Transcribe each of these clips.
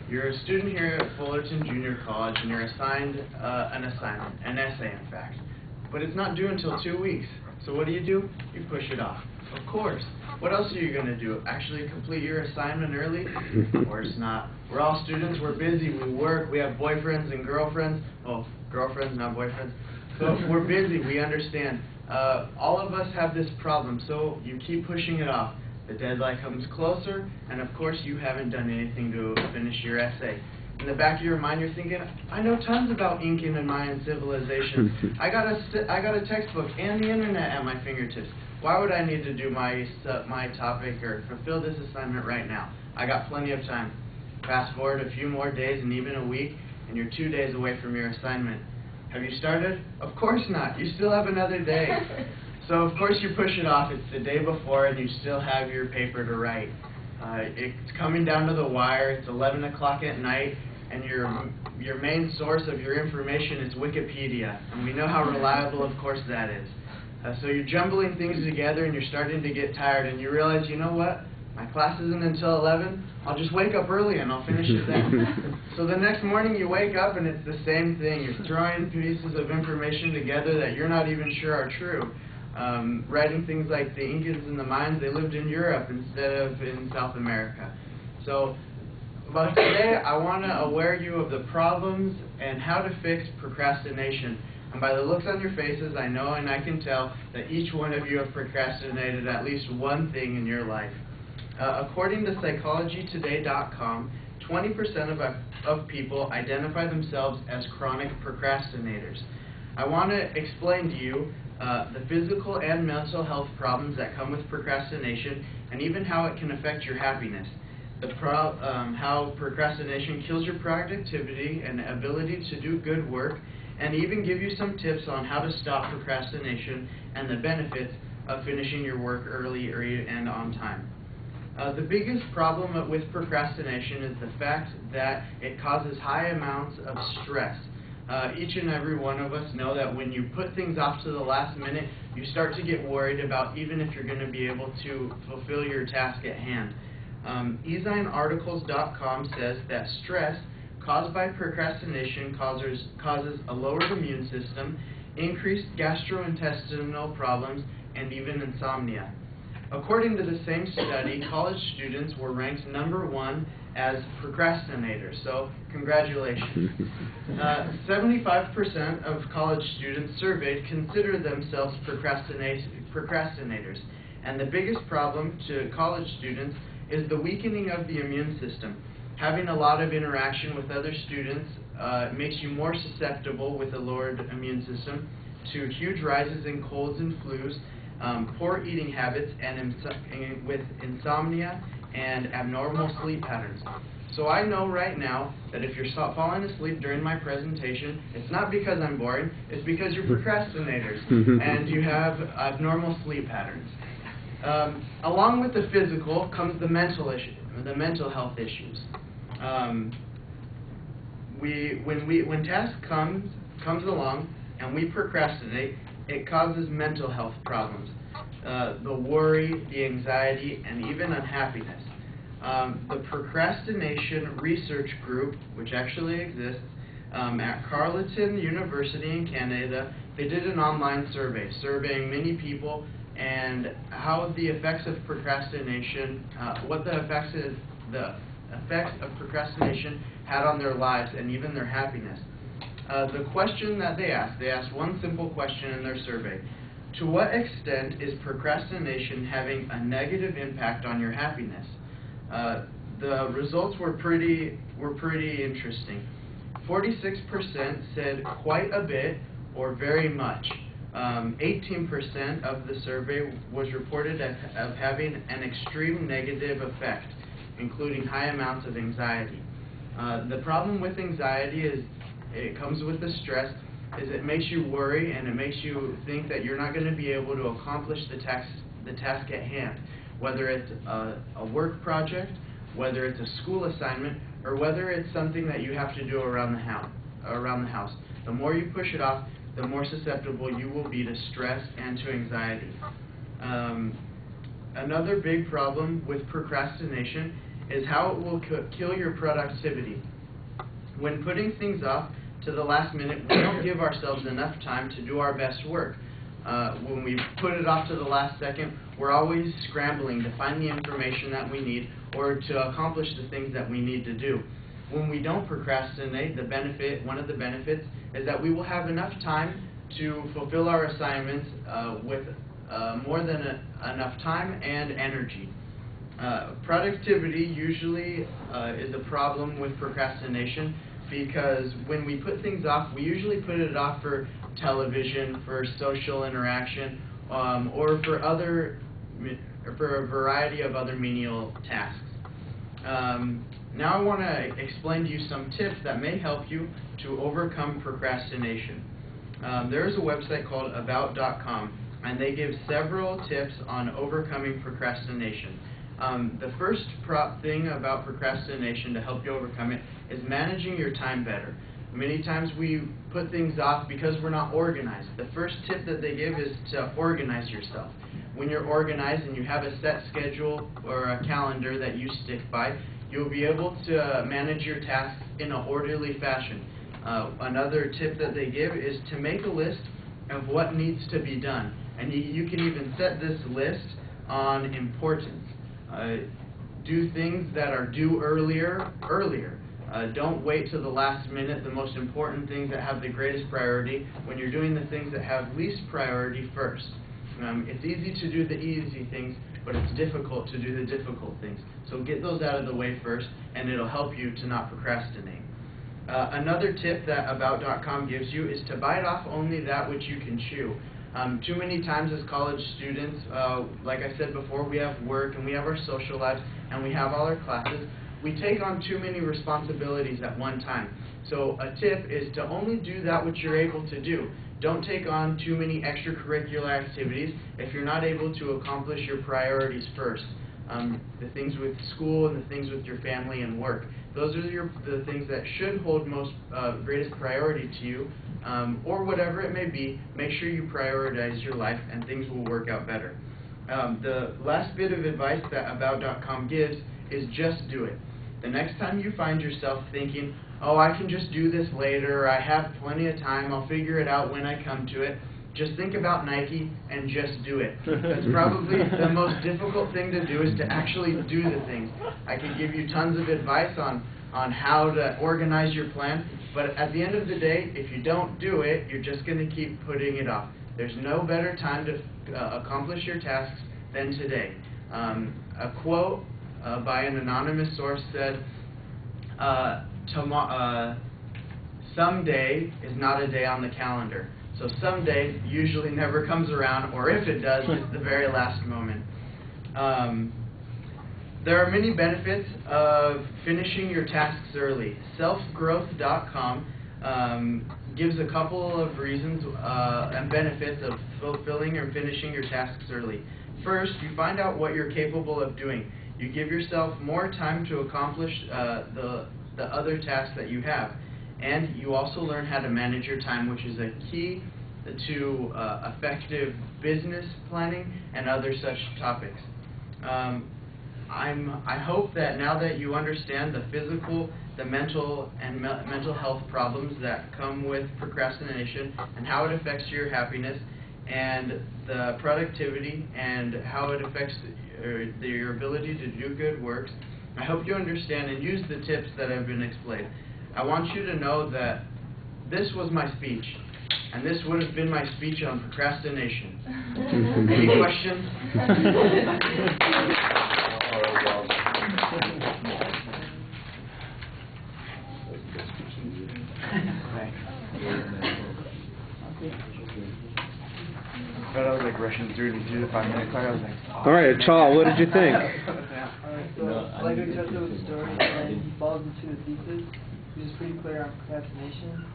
You're a student here at Fullerton Junior College, and you're assigned an assignment, an essay in fact. But it's not due until 2 weeks. So what do? You push it off. Of course. What else are you going to do? Actually complete your assignment early? Of course not. We're all students, we're busy, we work, we have boyfriends and girlfriends. Well, girlfriends, not boyfriends. So we're busy, we understand. All of us have this problem, so you keep pushing it off. The deadline comes closer, and of course you haven't done anything to finish your essay. In the back of your mind, you're thinking, I know tons about Incan and Mayan civilization. I got a textbook and the internet at my fingertips. Why would I need to do my topic or fulfill this assignment right now? I got plenty of time. Fast forward a few more days and even a week, and you're 2 days away from your assignment. Have you started? Of course not. You still have another day. So of course you push it off. It's the day before and you still have your paper to write. It's coming down to the wire. It's 11 o'clock at night, and your main source of your information is Wikipedia. And we know how reliable, of course, that is. So you're jumbling things together and you're starting to get tired, and you realize, you know what? My class isn't until 11. I'll just wake up early and I'll finish it then. So the next morning you wake up and it's the same thing. You're throwing pieces of information together that you're not even sure are true. Writing things like the Incans and the Mayans, they lived in Europe instead of in South America. So but today I want to aware you of the problems and how to fix procrastination. And by the looks on your faces, I know and I can tell that each one of you have procrastinated at least one thing in your life. According to psychologytoday.com, 20% of people identify themselves as chronic procrastinators. I want to explain to you the physical and mental health problems that come with procrastination, and even how it can affect your happiness. How procrastination kills your productivity and ability to do good work, and even give you some tips on how to stop procrastination and the benefits of finishing your work early and on time. The biggest problem with procrastination is the fact that it causes high amounts of stress. Each and every one of us know that when you put things off to the last minute, you start to get worried about even if you're going to be able to fulfill your task at hand. EzineArticles.com says that stress caused by procrastination causes a lowered immune system, increased gastrointestinal problems, and even insomnia. According to the same study, college students were ranked #1 as procrastinators, so congratulations. 75% of college students surveyed consider themselves procrastinators, and the biggest problem to college students is the weakening of the immune system. Having a lot of interaction with other students makes you more susceptible with a lowered immune system to huge rises in colds and flus, poor eating habits, and with insomnia and abnormal sleep patterns. So I know right now that if you're falling asleep during my presentation, it's not because I'm boring, it's because you're procrastinators and you have abnormal sleep patterns. Along with the physical comes the mental health issues. When task comes along and we procrastinate, it causes mental health problems, the worry, the anxiety, and even unhappiness. The Procrastination Research Group, which actually exists at Carleton University in Canada, they did an online survey, surveying many people and how the effects of procrastination, what the effects of procrastination had on their lives and even their happiness. The question that they asked one simple question in their survey: to what extent is procrastination having a negative impact on your happiness? The results were pretty interesting. 46% said quite a bit or very much. 18% of the survey was reported of having an extreme negative effect, including high amounts of anxiety. The problem with anxiety is it comes with the stress, is it makes you worry and it makes you think that you're not going to be able to accomplish the task at hand, whether it's a work project, whether it's a school assignment, or whether it's something that you have to do around the house. The more you push it off, the more susceptible you will be to stress and to anxiety. Another big problem with procrastination is how it will kill your productivity. When putting things off to the last minute, we don't give ourselves enough time to do our best work. When we put it off to the last second, we're always scrambling to find the information that we need or to accomplish the things that we need to do. When we don't procrastinate, one of the benefits is that we will have enough time to fulfill our assignments with more than enough time and energy. Productivity usually is a problem with procrastination because when we put things off, we usually put it off for television, for social interaction, or for a variety of other menial tasks. Now I want to explain to you some tips that may help you to overcome procrastination. There is a website called About.com, and they give several tips on overcoming procrastination. The first thing about procrastination to help you overcome it is managing your time better. Many times we put things off because we're not organized. The first tip that they give is to organize yourself. When you're organized and you have a set schedule or a calendar that you stick by, you'll be able to manage your tasks in an orderly fashion. Another tip that they give is to make a list of what needs to be done. And you can even set this list on importance. Do things that are due earlier. Don't wait till the last minute. The most important things that have the greatest priority when you're doing the things that have least priority first. It's easy to do the easy things, but it's difficult to do the difficult things. So get those out of the way first, and it'll help you to not procrastinate. Another tip that About.com gives you is to bite off only that which you can chew. Too many times as college students, like I said before, we have work and we have our social lives and we have all our classes. We take on too many responsibilities at one time. So a tip is to only do that which you're able to do. Don't take on too many extracurricular activities if you're not able to accomplish your priorities first. The things with school and the things with your family and work. Those are the things that should hold greatest priority to you, or whatever it may be. Make sure you prioritize your life and things will work out better. The last bit of advice that About.com gives is just do it. The next time you find yourself thinking, oh, I can just do this later, I have plenty of time, I'll figure it out when I come to it, just think about Nike and just do it. That's probably the most difficult thing to do, is to actually do the things. I can give you tons of advice on how to organize your plan, but at the end of the day, if you don't do it, you're just going to keep putting it off. There's no better time to accomplish your tasks than today. A quote by an anonymous source said, someday is not a day on the calendar. So someday usually never comes around, or if it does, it's the very last moment. There are many benefits of finishing your tasks early. Selfgrowth.com gives a couple of reasons and benefits of fulfilling or finishing your tasks early. First, you find out what you're capable of doing. You give yourself more time to accomplish the other tasks that you have. And you also learn how to manage your time, which is a key to effective business planning and other such topics. I hope that now that you understand the physical, the mental, and mental health problems that come with procrastination and how it affects your happiness and the productivity and how it affects your ability to do good works, I hope you understand and use the tips that have been explained. I want you to know that this was my speech, and this would have been my speech on procrastination. Any questions? I was like rushing through to do the 5-minute card. I was like, oh. All right, Charles, what did you think? Alright, so like we touched on the story, and he falls into a thesis, which is pretty clear on procrastination,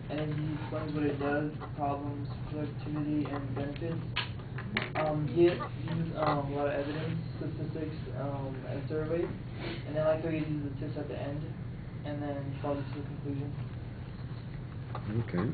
and he explains what it does, problems, productivity, and benefits. He uses a lot of evidence, statistics, and surveys, and then like how he uses the tips at the end, and then he falls into the conclusion. Okay.